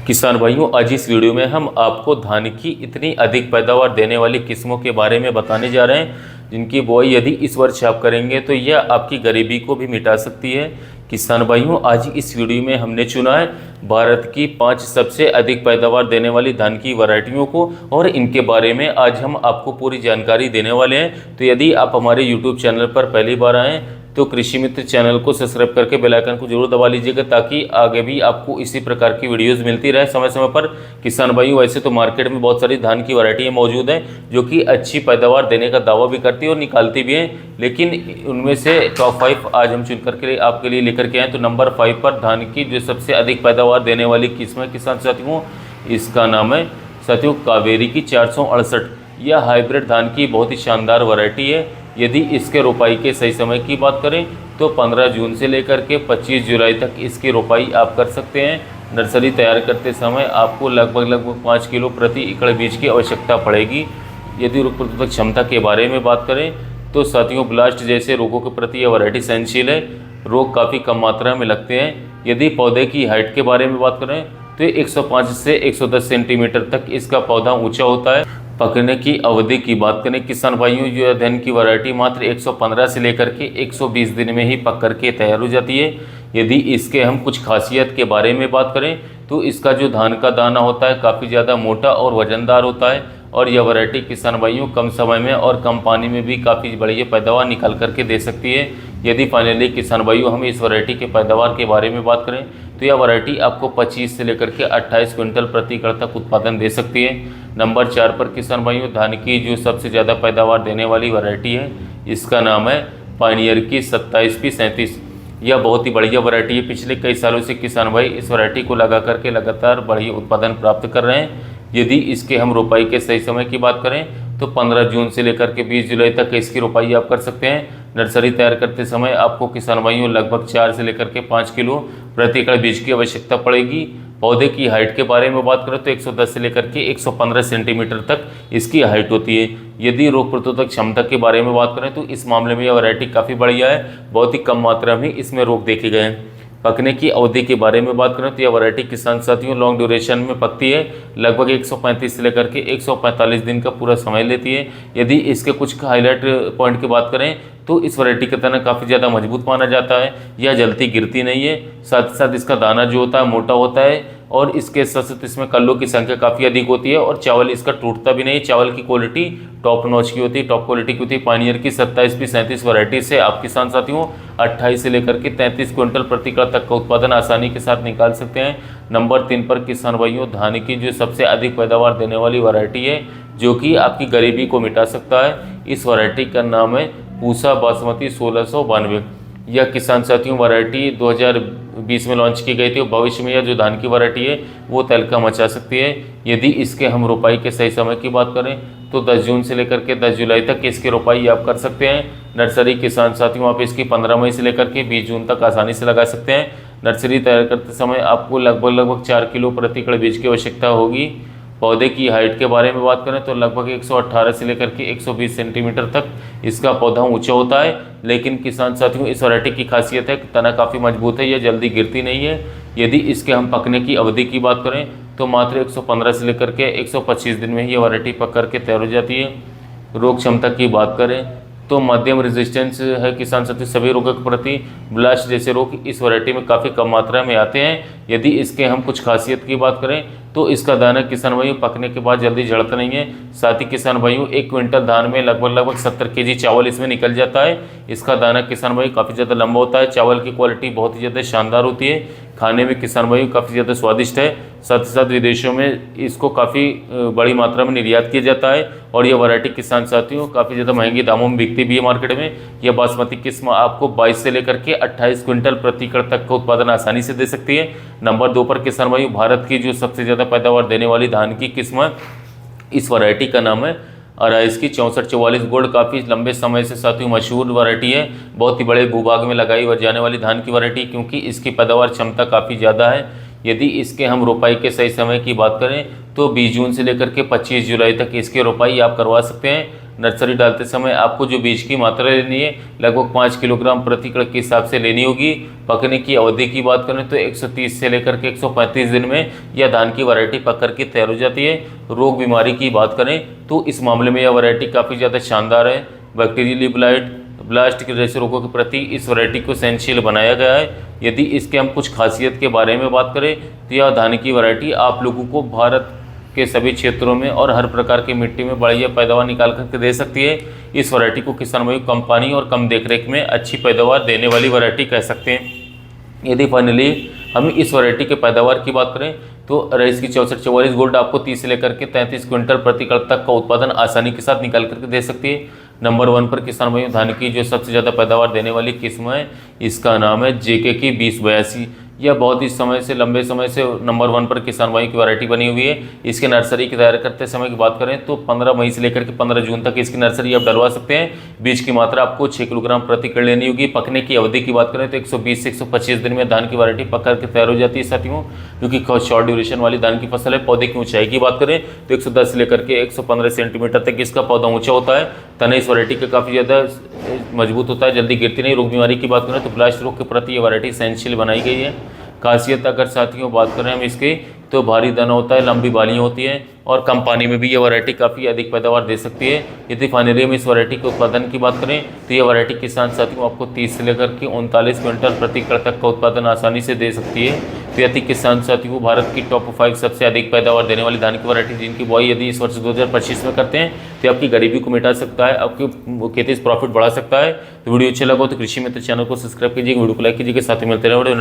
किसान भाइयों, आज इस वीडियो में हम आपको धान की इतनी अधिक पैदावार देने वाली किस्मों के बारे में बताने जा रहे हैं जिनकी बुआई यदि इस वर्ष आप करेंगे तो यह आपकी गरीबी को भी मिटा सकती है। किसान भाइयों, आज इस वीडियो में हमने चुना है भारत की 5 सबसे अधिक पैदावार देने वाली धान की वैरायटियों को और इनके बारे में आज हम आपको पूरी जानकारी देने वाले हैं। तो यदि आप हमारे यूट्यूब चैनल पर पहली बार आएँ तो कृषि मित्र चैनल को सब्सक्राइब करके बेल आइकन को जरूर दबा लीजिएगा ताकि आगे भी आपको इसी प्रकार की वीडियोस मिलती रहे समय समय पर। किसान भाइयों, वैसे तो मार्केट में बहुत सारी धान की वैरायटियाँ मौजूद हैं जो कि अच्छी पैदावार देने का दावा भी करती है और निकालती भी हैं, लेकिन उनमें से टॉप 5 आज हम चुन करके आपके लिए लेकर के आए। तो नंबर 5 पर धान की जो सबसे अधिक पैदावार देने वाली किस्म है किसान साथियों, इसका नाम है साथियों कावेरी की 468। यह हाइब्रिड धान की बहुत ही शानदार वैरायटी है। यदि इसके रोपाई के सही समय की बात करें तो 15 जून से लेकर के 25 जुलाई तक इसकी रोपाई आप कर सकते हैं। नर्सरी तैयार करते समय आपको लगभग 5 किलो प्रति एकड़ बीज की आवश्यकता पड़ेगी। यदि रोग प्रतिरोधक क्षमता के बारे में बात करें तो साथियों ब्लास्ट जैसे रोगों के प्रति यह वैरायटी सहनशील है। रोग काफ़ी कम मात्रा में लगते हैं। यदि पौधे की हाइट के बारे में बात करें तो 105 से 110 सेंटीमीटर तक इसका पौधा ऊंचा होता है। पकने की अवधि की बात करें किसान भाइयों, जो धान की वैरायटी मात्र 115 से लेकर के 120 दिन में ही पक करके तैयार हो जाती है। यदि इसके हम कुछ खासियत के बारे में बात करें तो इसका जो धान का दाना होता है काफ़ी ज़्यादा मोटा और वजनदार होता है और यह वैरायटी किसान भाइयों कम समय में और कम पानी में भी काफ़ी बढ़िया पैदावार निकाल करके दे सकती है। यदि फाइनली किसान भाइयों हम इस वैरायटी के पैदावार के बारे में बात करें तो यह वैरायटी आपको 25 से लेकर के 28 क्विंटल प्रति एकड़ तक उत्पादन दे सकती है। नंबर 4 पर किसान भाइयों धान की जो सबसे ज़्यादा पैदावार देने वाली वैरायटी है इसका नाम है पायनियर की 27P37। यह बहुत ही बढ़िया वैरायटी है। पिछले कई सालों से किसान भाई इस वैरायटी को लगा करके लगातार बढ़िया उत्पादन प्राप्त कर रहे हैं। यदि इसके हम रोपाई के सही समय की बात करें तो 15 जून से लेकर के 20 जुलाई तक इसकी रोपाई आप कर सकते हैं। नर्सरी तैयार करते समय आपको किसान भाइयों लगभग 4 से लेकर के 5 किलो प्रति एकड़ बीज की आवश्यकता पड़ेगी। पौधे की हाइट के बारे में बात करें तो 110 से लेकर के 115 सेंटीमीटर तक इसकी हाइट होती है। यदि रोग प्रतिरोधक क्षमता के बारे में बात करें तो इस मामले में यह वैरायटी काफ़ी बढ़िया है। बहुत ही कम मात्रा में इसमें रोग देखे गए हैं। पकने की अवधि के बारे में बात करें तो यह वैरायटी किसान साथियों लॉन्ग ड्यूरेशन में पकती है। लगभग 135 से लेकर के 145 दिन का पूरा समय लेती है। यदि इसके कुछ हाईलाइट पॉइंट की बात करें तो इस वैरायटी का दाना काफ़ी ज़्यादा मजबूत माना जाता है। यह जल्दी गिरती नहीं है। साथ ही साथ इसका दाना जो होता है मोटा होता है और इसके साथ साथ इसमें कल्लों की संख्या काफ़ी अधिक होती है और चावल इसका टूटता भी नहीं। चावल की क्वालिटी टॉप नॉच की होती है, टॉप क्वालिटी की होती है। पायनियर की 27P37 वैरायटी से आप किसान साथियों 28 से लेकर के 33 क्विंटल प्रति एकड़ तक का उत्पादन आसानी के साथ निकाल सकते हैं। नंबर 3 पर किसान भाइयों धान की जो सबसे अधिक पैदावार देने वाली वैरायटी है जो कि आपकी गरीबी को मिटा सकता है, इस वैरायटी का नाम है पूसा बासमती 1692। यह किसान साथियों वैरायटी 2020 में लॉन्च की गई थी और भविष्य में यह जो धान की वैरायटी है वो तहलका मचा सकती है। यदि इसके हम रोपाई के सही समय की बात करें तो 10 जून से लेकर के 10 जुलाई तक इसकी रोपाई आप कर सकते हैं। नर्सरी किसान साथियों आप इसकी 15 मई से लेकर के 20 जून तक आसानी से लगा सकते हैं। नर्सरी तैयार करते समय आपको लगभग 4 किलो प्रति एकड़ बीज की आवश्यकता होगी। पौधे की हाइट के बारे में बात करें तो लगभग 118 से लेकर के 120 सेंटीमीटर तक इसका पौधा ऊंचा होता है। लेकिन किसान साथियों इस वैरायटी की खासियत है कि तना काफ़ी मजबूत है, यह जल्दी गिरती नहीं है। यदि इसके हम पकने की अवधि की बात करें तो मात्र 115 से लेकर के 125 दिन में ही यह वैरायटी पक करके तैयार हो जाती है। रोग क्षमता की बात करें तो मध्यम रेजिस्टेंस है किसान साथियों सभी रोगों के प्रति। ब्लास्ट जैसे रोग इस वैरायटी में काफ़ी कम मात्रा में आते हैं। यदि इसके हम कुछ खासियत की बात करें तो इसका दाना किसान भाइयों पकने के बाद जल्दी झड़ता नहीं है। साथ ही किसान भाइयों 1 क्विंटल धान में लगभग 70 kg चावल इसमें निकल जाता है। इसका दाना किसान भाई काफ़ी ज़्यादा लंबा होता है। चावल की क्वालिटी बहुत ही ज़्यादा शानदार होती है। खाने में किसान भाइयों काफ़ी ज़्यादा स्वादिष्ट है। साथ ही साथ विदेशों में इसको काफ़ी बड़ी मात्रा में निर्यात किया जाता है और यह वैरायटी किसान साथियों काफ़ी ज़्यादा महंगी दामों में बिकती भी है मार्केट में। यह बासमती किस्म आपको 22 से लेकर के 28 क्विंटल प्रति एकड़ तक का उत्पादन आसानी से दे सकती है। नंबर 2 पर किसान भाइयों भारत की जो सबसे ज़्यादा पैदावार देने वाली धान की किस्म इस वैरायटी का नाम है अराइस की 6444 गोल्ड। काफ़ी लंबे समय से साथियों मशहूर वैरायटी है। बहुत ही बड़े भूभाग में लगाई जाने वाली धान की वैरायटी क्योंकि इसकी पैदावार क्षमता काफ़ी ज़्यादा है। यदि इसके हम रोपाई के सही समय की बात करें तो 20 जून से लेकर के 25 जुलाई तक इसकी रोपाई आप करवा सकते हैं। नर्सरी डालते समय आपको जो बीज की मात्रा लेनी है लगभग 5 किलोग्राम प्रति एकड़ के हिसाब से लेनी होगी। पकने की अवधि की बात करें तो 130 से लेकर के 135 दिन में यह धान की वैरायटी पक कर के तैयार हो जाती है। रोग बीमारी की बात करें तो इस मामले में यह वैरायटी काफ़ी ज़्यादा शानदार है। बैक्टीरियल ब्लाइट, ब्लास्ट के जैसे रोगों के प्रति इस वैरायटी को सहनशील बनाया गया है। यदि इसके हम कुछ खासियत के बारे में बात करें तो यह धान की वैरायटी आप लोगों को भारत के सभी क्षेत्रों में और हर प्रकार की मिट्टी में बढ़िया पैदावार निकाल करके दे सकती है। इस वैरायटी को किसान भाई कम पानी और कम देखरेख में अच्छी पैदावार देने वाली वैरायटी कह सकते हैं। यदि फाइनली हम इस वैरायटी के पैदावार की बात करें तो रईस की 6444 गोल्ड आपको 30 से लेकर के 33 क्विंटल प्रति एकड़ तक का उत्पादन आसानी के साथ निकाल करके दे सकती है। नंबर 1 पर किसान भाइयों धान की जो सबसे ज़्यादा पैदावार देने वाली किस्म है इसका नाम है जेके की 2082। यह बहुत ही समय से लंबे समय से नंबर 1 पर किसान भाइयों की वैरायटी बनी हुई है। इसके नर्सरी की तैयार करते समय की बात करें तो 15 मई से लेकर के 15 जून तक इसकी नर्सरी आप डलवा सकते हैं। बीज की मात्रा आपको 6 किलोग्राम प्रति एकड़ लेनी होगी। पकने की अवधि की बात करें तो 120 से 125 दिन में धान की वैरायटी पक करके तैयार हो जाती है साथियों, क्योंकि शॉर्ट ड्यूरेशन वाली धान की फसल है। पौधे की ऊंचाई की बात करें तो 110 से लेकर के 115 सेंटीमीटर तक इसका पौधा ऊंचा होता है। तना इस वैरायटी का काफ़ी ज़्यादा मजबूत होता है, जल्दी गिरती नहीं। रोग बीमारी की बात करें तो ब्लास्ट रोग के प्रति ये वैरायटी सहनशील बनाई गई है। खासियत अगर साथियों बात करें हम इसकी तो भारी दाना होता है, लंबी बालियाँ होती हैं और कम पानी में भी ये वैरायटी काफ़ी अधिक पैदावार दे सकती है। यदि फाइनली हम इस वैरायटी के उत्पादन की बात करें तो ये वैरायटी किसान साथियों आपको 30 से लेकर के 39 क्विंटल प्रति एकड़ तक का उत्पादन आसानी से दे सकती है। तो यदि किसान साथियों भारत की टॉप 5 सबसे अधिक पैदावार देने वाली धान की वैरायटी जिनकी बुआई यदि इस वर्ष 2025 में करते हैं तो आपकी गरीबी को मिटा सकता है, आपकी खेती से प्रॉफिट बढ़ा सकता है। तो वीडियो अच्छा लगा तो कृषि मित्र चैनल को सब्सक्राइब कीजिए, वीडियो को लाइक कीजिए, साथ ही मिलते रहे।